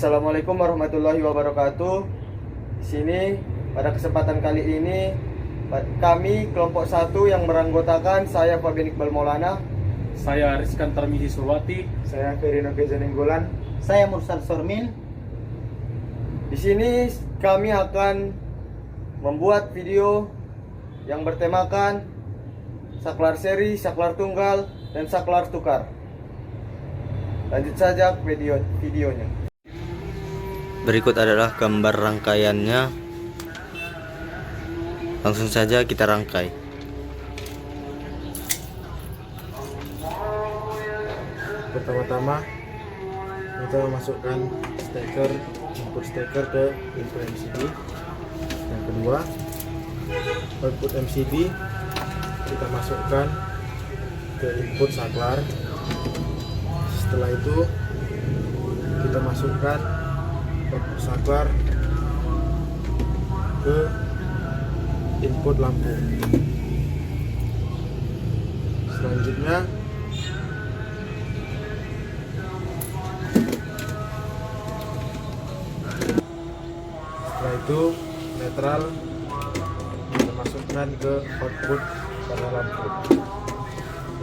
Assalamualaikum warahmatullahi wabarakatuh. Di sini pada kesempatan kali ini kami kelompok 1 yang beranggotakan saya Fabian Iqbal Maulana, saya Rizkan Tarmizi Surwati, saya Ferino Kezanenggolan, saya Mursal Sormin. Di sini kami akan membuat video yang bertemakan saklar seri, saklar tunggal, dan saklar tukar. Lanjut saja ke videonya. Berikut adalah gambar rangkaiannya. Langsung saja kita rangkai. Pertama-tama kita memasukkan steker, input steker ke input MCB. Yang kedua, output MCB kita masukkan ke input saklar. Setelah itu kita masukkan output saklar ke input lampu. Selanjutnya setelah itu netral kita masukkan ke output pada lampu.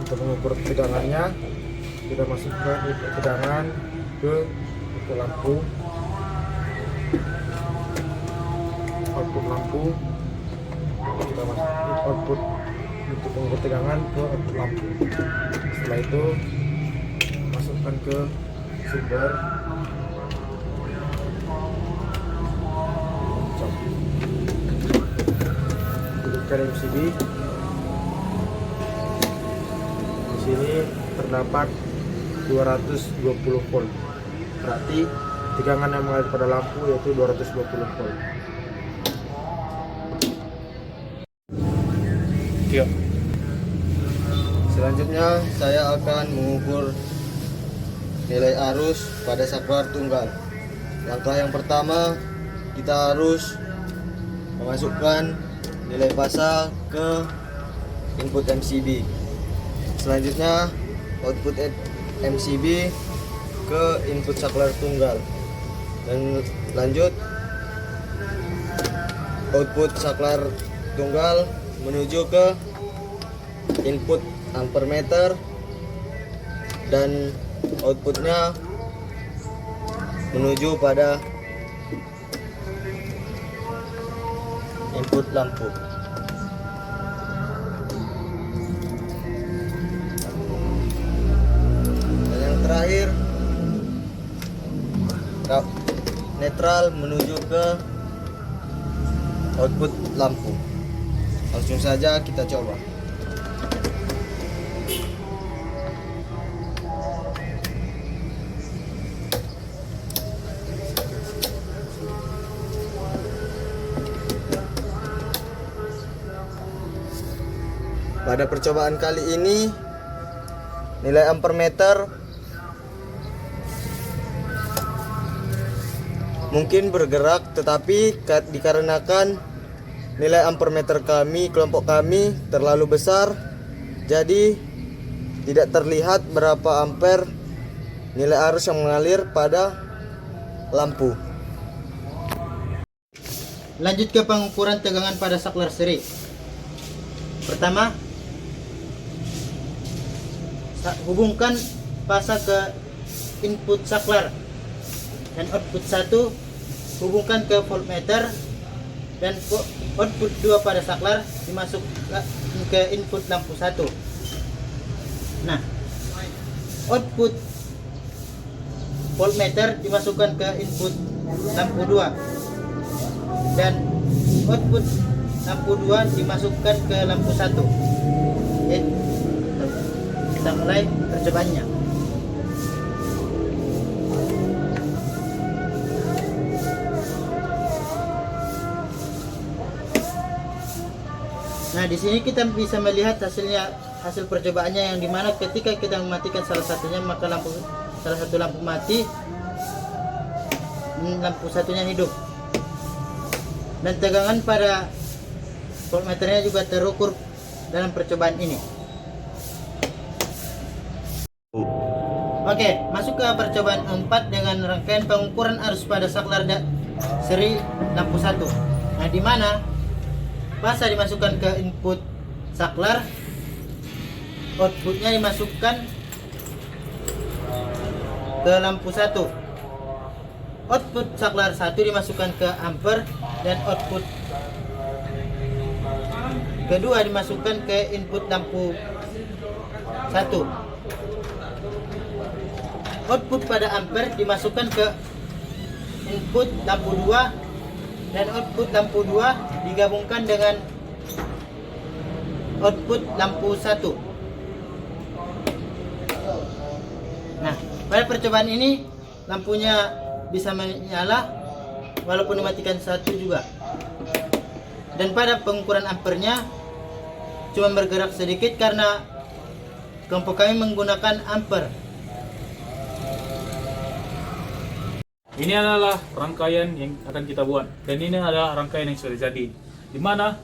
Untuk mengukur tegangannya kita masukkan input tegangan ke input lampu, output lampu kita masukkan output untuk mengukur tegangan ke output lampu. Setelah itu masukkan ke sumber, hidupkan MCB. Di sini terdapat 220 volt, berarti tegangan yang mengalir pada lampu yaitu 220 volt. ya. Selanjutnya saya akan mengukur nilai arus pada saklar tunggal. Langkah yang pertama, kita harus memasukkan nilai pasang ke input MCB. Selanjutnya output MCB ke input saklar tunggal, dan lanjut output saklar tunggal menuju ke input ampermeter, dan outputnya menuju pada input lampu. Dan yang terakhir, netral menuju ke output lampu. Langsung saja kita coba. Pada percobaan kali ini nilai ampermeter mungkin bergerak, tetapi dikarenakan nilai ampermeter kami, kelompok kami terlalu besar, jadi tidak terlihat berapa ampere nilai arus yang mengalir pada lampu. Lanjut ke pengukuran tegangan pada saklar seri. Pertama, hubungkan pasang ke input saklar, dan output 1 hubungkan ke voltmeter, dan output 2 pada saklar dimasukkan ke input lampu 1. Nah, output voltmeter dimasukkan ke input lampu 2, dan output lampu 2 dimasukkan ke lampu 1. Oke, kita mulai percobaannya. Nah, di sini kita bisa melihat hasil percobaannya, yang dimana ketika kita mematikan salah satunya, maka salah satu lampu mati, lampu satunya hidup, dan tegangan pada voltmeternya juga terukur dalam percobaan ini. Oke, masuk ke percobaan 4 dengan rangkaian pengukuran arus pada saklar seri lampu 1. Nah, di mana pasa dimasukkan ke input saklar, outputnya dimasukkan ke lampu 1. Output saklar 1 dimasukkan ke ampere dan output kedua dimasukkan ke input lampu 1. Output pada ampere dimasukkan ke input lampu 2 dan output lampu 2 digabungkan dengan output lampu 1. Nah, pada percobaan ini lampunya bisa menyala walaupun dimatikan satu juga. Dan pada pengukuran ampernya cuma bergerak sedikit karena kelompok kami menggunakan ampere. Ini adalah rangkaian yang akan kita buat, dan ini adalah rangkaian yang sudah jadi. Di mana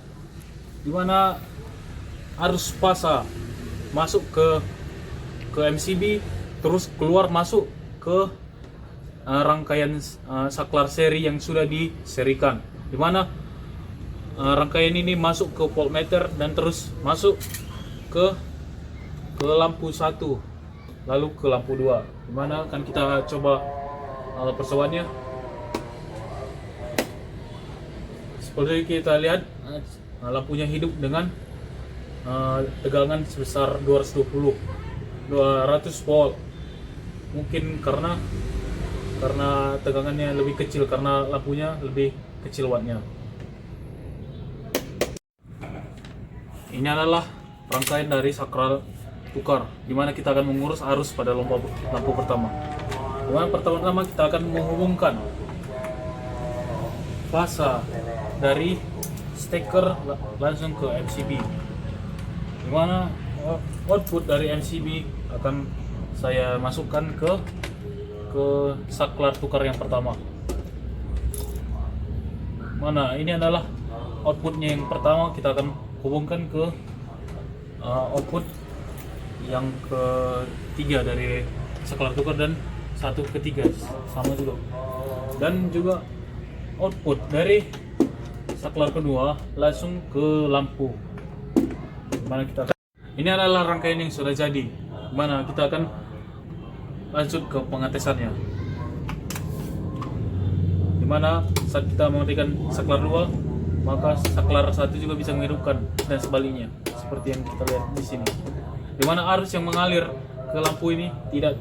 arus pasa masuk ke MCB, terus keluar masuk ke rangkaian saklar seri yang sudah diserikan. Di mana rangkaian ini masuk ke voltmeter dan terus masuk ke lampu 1, lalu ke lampu 2. Di mana akan kita coba percobaannya. Seperti kita lihat, lampunya hidup dengan tegangan sebesar 200 volt. Mungkin karena tegangannya lebih kecil, karena lampunya lebih kecil wattnya. Ini adalah rangkaian dari saklar tukar, di mana kita akan mengurus arus pada lampu pertama. Dimana pertama-tama kita akan menghubungkan fasa dari steker langsung ke MCB. Dimana output dari MCB akan saya masukkan ke saklar tukar yang pertama. Mana ini adalah outputnya yang pertama, kita akan hubungkan ke output yang ketiga dari saklar tukar, dan satu ketiga sama juga. Dan juga output dari saklar kedua langsung ke lampu. Ini adalah rangkaian yang sudah jadi, mana kita akan lanjut ke pengetesannya. Dimana saat kita mematikan saklar 2, maka saklar 1 juga bisa menghidupkan, dan sebaliknya seperti yang kita lihat di sini. Dimana arus yang mengalir ke lampu ini tidak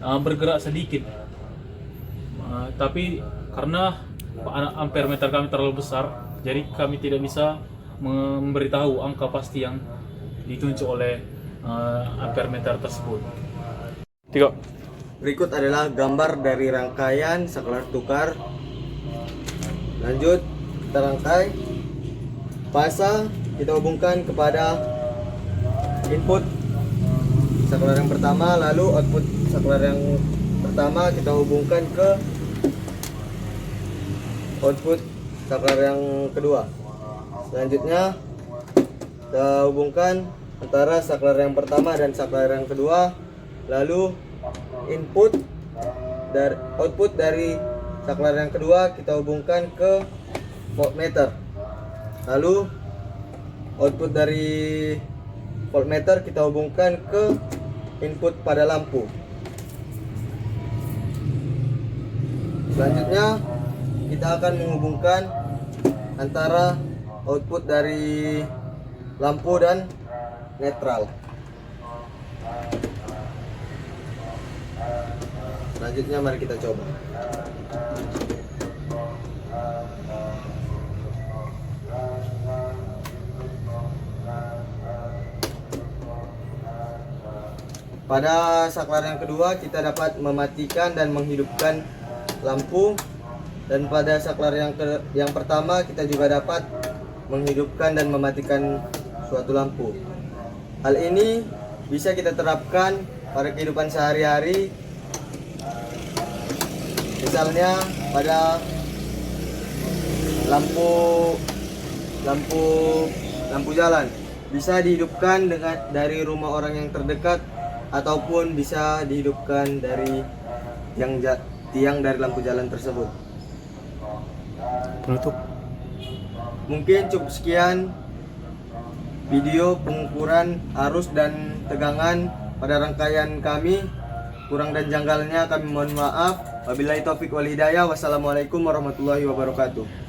bergerak sedikit, tapi karena ampere meter kami terlalu besar, jadi kami tidak bisa memberitahu angka pasti yang ditunjuk oleh ampere meter tersebut. Berikut adalah gambar dari rangkaian saklar tukar. Lanjut, kita rangkai. Pasa kita hubungkan kepada input saklar yang pertama, lalu output saklar yang pertama kita hubungkan ke output saklar yang kedua. Selanjutnya kita hubungkan antara saklar yang pertama dan saklar yang kedua, lalu output dari saklar yang kedua kita hubungkan ke voltmeter, lalu output dari voltmeter kita hubungkan ke input pada lampu. Selanjutnya kita akan menghubungkan antara output dari lampu dan netral. Selanjutnya mari kita coba. Pada saklar yang kedua kita dapat mematikan dan menghidupkan lampu, dan pada saklar yang pertama kita juga dapat menghidupkan dan mematikan suatu lampu. Hal ini bisa kita terapkan pada kehidupan sehari-hari. Misalnya pada lampu jalan bisa dihidupkan dari rumah orang yang terdekat ataupun bisa dihidupkan dari tiang dari lampu jalan tersebut. Penutup. Mungkin cukup sekian video pengukuran arus dan tegangan pada rangkaian kami. Kurang dan janggalnya kami mohon maaf. Wabillahi taufik wal hidayah. Wassalamualaikum warahmatullahi wabarakatuh.